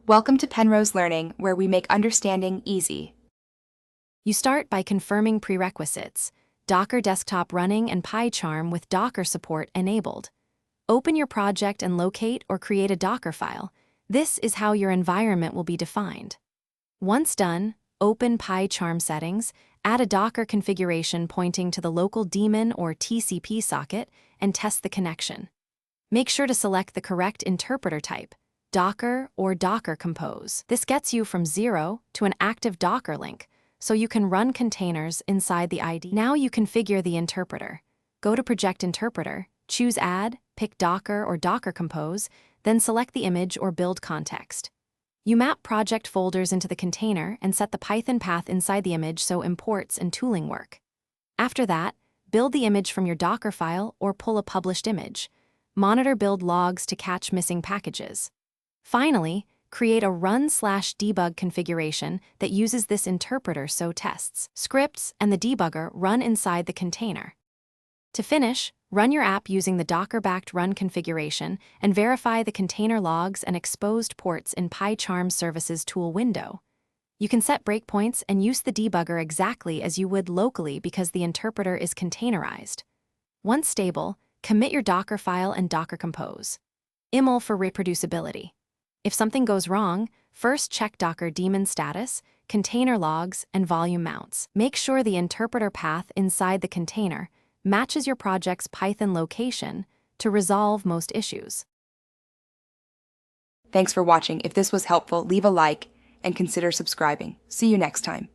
Welcome to Penrose Learning, where we make understanding easy. You start by confirming prerequisites: Docker desktop running and Pycharm with Docker support enabled. Open your project and locate or create a Docker file. This is how your environment will be defined. Once done, open Pycharm settings, add a Docker configuration pointing to the local daemon or TCP socket, and test the connection. Make sure to select the correct interpreter type, Docker or Docker Compose. This gets you from 0 to an active Docker link, so you can run containers inside the ID. Now you configure the interpreter. Go to Project Interpreter, choose Add, pick Docker or Docker Compose, then select the image or build context. You map project folders into the container and set the Python path inside the image so imports and tooling work. After that, build the image from your Docker file or pull a published image. Monitor build logs to catch missing packages. Finally, create a run/debug configuration that uses this interpreter so tests, scripts, and the debugger run inside the container. To finish, run your app using the Docker-backed run configuration and verify the container logs and exposed ports in Pycharm Services tool window. You can set breakpoints and use the debugger exactly as you would locally because the interpreter is containerized. Once stable, commit your Docker file and Docker Compose. IML for reproducibility. If something goes wrong, first check Docker daemon status, container logs, and volume mounts. Make sure the interpreter path inside the container matches your project's Python location to resolve most issues. Thanks for watching. If this was helpful, leave a like and consider subscribing. See you next time.